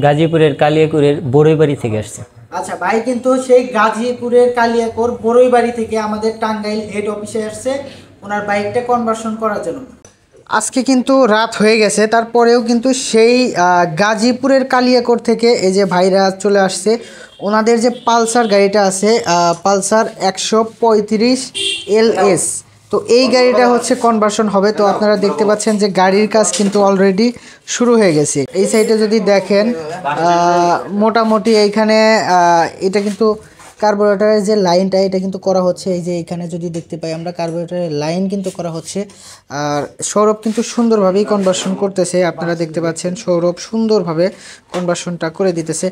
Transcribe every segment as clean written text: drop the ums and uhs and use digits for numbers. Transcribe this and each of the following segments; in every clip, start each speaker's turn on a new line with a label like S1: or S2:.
S1: গাজীপুরের কালিয়াকুরের বড়ইবাড়ি থেকে আসছে।
S2: আচ্ছা, ভাই কিন্তু সেই গাজীপুরের কালিয়াকোর বড়ইবাড়ি থেকে আমাদের টাঙ্গাইল হেড অফিসে আসছে ওনার বাইকটা কনভার্সন করার জন্য। আজকে কিন্তু রাত হয়ে গেছে, তারপরেও কিন্তু সেই গাজীপুরের কালিয়াকোর থেকে এই যে ভাইরা চলে আসছে। ওনাদের যে পালসার গাড়িটা আছে, পালসার 135 LS, তো এই গাড়িটা হচ্ছে কনভার্সন হবে। তো আপনারা দেখতে পাচ্ছেন যে গাড়ির কাজ কিন্তু অলরেডি শুরু হয়ে গেছে। এই সাইডে যদি দেখেন মোটামুটি এইখানে এটা কিন্তু কার্বোরেটরের যে লাইনটা এটা কিন্তু করা হচ্ছে। এই যে এখানে যদি দেখতে পাই আমরা কার্বোরেটরের লাইন কিন্তু করা হচ্ছে। আর সৌরভ কিন্তু সুন্দরভাবেই কনভার্সন করতেছে, আপনারা দেখতে পাচ্ছেন সৌরভ সুন্দরভাবে কনভার্সনটা করে দিতেছে।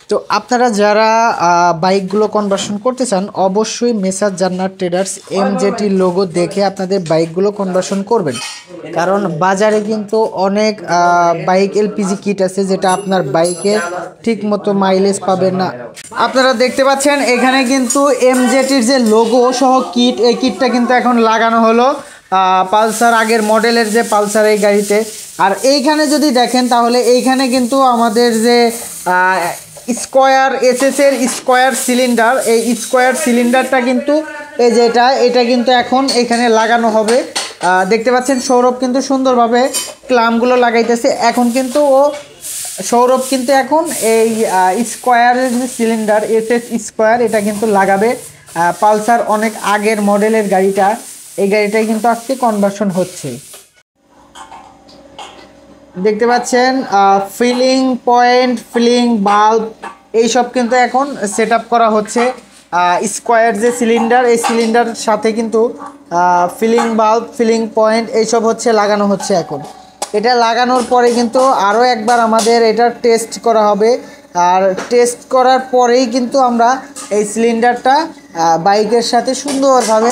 S2: তো আপনারা যারা বাইকগুলো কনভার্সন করতে চান অবশ্যই মেসার্স জান্নাত ট্রেডার্স MJT লোগো দেখে আপনাদের বাইকগুলো কনভার্সন করবেন, কারণ বাজারে কিন্তু অনেক বাইক LPG কিট আছে যেটা আপনার বাইকে ঠিক মতো মাইলেজ পাবেন না। আপনারা দেখতে পাচ্ছেন এখানে কিন্তু MJTর যে লোগো সহ কিট, এই কিটটা কিন্তু এখন লাগানো হলো পালসার আগের মডেলের যে পালসার এই গাড়িতে। আর এইখানে যদি দেখেন তাহলে এইখানে কিন্তু আমাদের যে স্কোয়ার SS এর স্কোয়ার সিলিন্ডার, এই স্কোয়ার সিলিন্ডারটা কিন্তু এই যে এটা কিন্তু এখন এখানে লাগানো হবে। দেখতে পাচ্ছেন সৌরভ কিন্তু সুন্দরভাবে ক্লামগুলো লাগাইতেছে। এখন কিন্তু সৌরভ কিন্তু এখন এই স্কোয়ারের যে সিলিন্ডার SS স্কোয়ার এটা কিন্তু লাগাবে। পালসার অনেক আগের মডেলের গাড়িটা, এই গাড়িটাই কিন্তু আজকে কনভার্সন হচ্ছে। দেখতে পাচ্ছেন ফিলিং পয়েন্ট, ফিলিং বাল্ব এইসব কিন্তু এখন সেট আপ করা হচ্ছে। স্কোয়ার যে সিলিন্ডার, এই সিলিন্ডার সাথে কিন্তু ফিলিং বাল্ব, ফিলিং পয়েন্ট এইসব হচ্ছে লাগানো হচ্ছে। এখন এটা লাগানোর পরে কিন্তু আরও একবার আমাদের এটা টেস্ট করা হবে। আর টেস্ট করার পরেই কিন্তু আমরা এই সিলিন্ডারটা বাইকের সাথে সুন্দরভাবে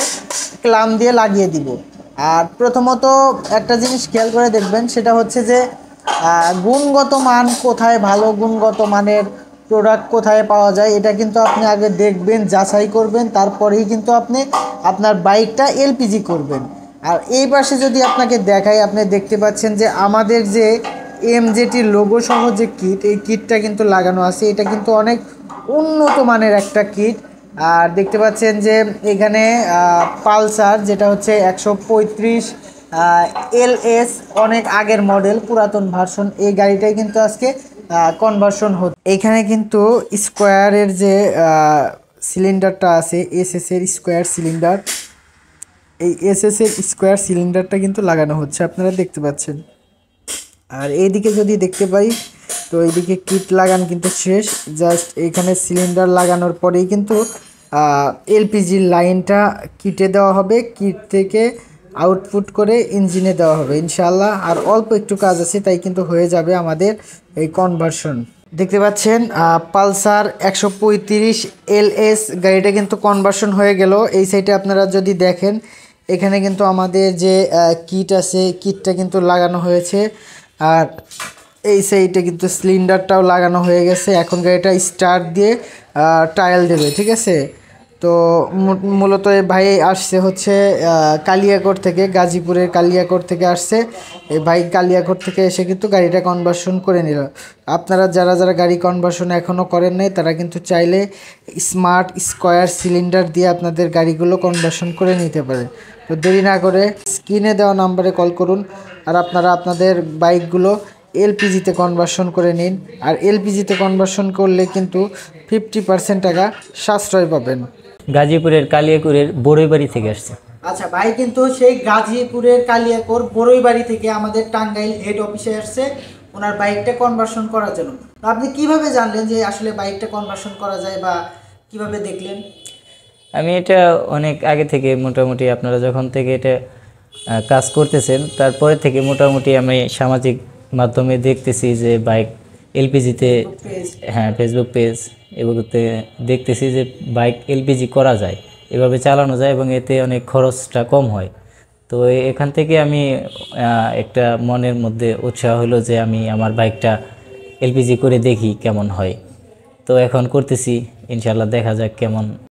S2: ক্লাম দিয়ে লাগিয়ে দিব। আর প্রথমত একটা জিনিস খেয়াল করে দেখবেন, সেটা হচ্ছে যে গুণগত মান কোথায়, ভালো গুণগত মানের প্রোডাক্ট কোথায় পাওয়া যায় এটা কিন্তু আপনি আগে দেখবেন, যাচাই করবেন, তারপরেই কিন্তু আপনি আপনার বাইকটা LPG করবেন। আর এই পাশে যদি আপনাকে দেখাই, আপনি দেখতে পাচ্ছেন যে আমাদের যে MJT লোগো সহ যে কিট, এই কিটটা কিন্তু লাগানো আছে। এটা কিন্তু অনেক উন্নত মানের একটা কিট। আর দেখতে পাচ্ছেন যে এখানে পালসার যেটা হচ্ছে 135 LS অনেক আগের মডেল, পুরাতন ভার্সন, এই গাড়িটাই কিন্তু আজকে কনভার্সন হচ্ছে। এখানে কিন্তু স্কোয়ারের যে সিলিন্ডারটা আছে SS এর স্কোয়ার সিলিন্ডার, এই SS এর স্কোয়ার সিলিন্ডারটা কিন্তু লাগানো হচ্ছে, আপনারা দেখতে পাচ্ছেন। আর এইদিকে যদি দেখতে পাই তো এইদিকে কিট লাগান কিন্তু শেষ, জাস্ট এইখানে সিলিন্ডার লাগানোর পরেই কিন্তু LPG লাইনটা কিটে দেওয়া হবে, কিট থেকে আউটপুট করে ইঞ্জিনে দেওয়া হবে ইনশাল্লাহ। আর অল্প একটু কাজ আছে, তাই কিন্তু হয়ে যাবে আমাদের এই কনভার্সন। দেখতে পাচ্ছেন পালসার 135 LS গাড়িটা কিন্তু কনভার্সন হয়ে গেল। এই সাইডে আপনারা যদি দেখেন এখানে কিন্তু আমাদের যে কিট আছে, কিটটা কিন্তু লাগানো হয়েছে। আর এই সাইডে কিন্তু সিলিন্ডারটাও লাগানো হয়ে গেছে। এখন গাড়িটা স্টার্ট দিয়ে ট্রায়াল দেবে, ঠিক আছে। তো মূলত এই ভাই আসছে হচ্ছে কালিয়াকোট থেকে, গাজীপুরের কালিয়াকোট থেকে আসছে এই ভাই। কালিয়াকোট থেকে এসে কিন্তু গাড়িটা কনভার্সন করে নিল। আপনারা যারা যারা গাড়ি কনভার্সন এখনও করেন নাই তারা কিন্তু চাইলে স্মার্ট স্কোয়ার সিলিন্ডার দিয়ে আপনাদের গাড়িগুলো কনভার্সন করে নিতে পারেন। তো দেরি না করে স্ক্রিনে দেওয়া নাম্বারে কল করুন আর আপনারা আপনাদের বাইকগুলো LPGতে কনভার্সন করে নিন। আর LPGতে কনভার্সন করলে কিন্তু 50% টাকা সাশ্রয় পাবেন।
S1: গাজীপুরের কালিয়াকুরের বড়ইবাড়ি থেকে আসছে।
S2: আচ্ছা, ভাই কিন্তু সেই গাজীপুরের কালিয়াকোর বড়ইবাড়ি থেকে আমাদের টাঙ্গাইল হেড অফিসে আসছে ওনার বাইকটা কনভার্সন করার জন্য। তো আপনি কিভাবে জানলেন যে আসলে বাইকটা কনভার্সন করা যায়, বা কিভাবে দেখলেন?
S1: আমি এটা অনেক আগে থেকে, মোটামুটি আপনারা যখন থেকে এটা কাজ করতেছেন তারপরে থেকে মোটামুটি আমি সামাজিক মাধ্যমে দেখতেছি যে বাইক LPGতে, হ্যাঁ ফেসবুক পেজ এগুলোতে দেখতেছি যে বাইক LPG করা যায়, এভাবে চালানো যায় এবং এতে অনেক খরচটা কম হয়। তো এখান থেকে আমি একটা মনের মধ্যে উৎসাহ হলো যে আমি আমার বাইকটা LPG করে দেখি কেমন হয়। তো এখন করতেছি, ইনশাল্লাহ দেখা যাক কেমন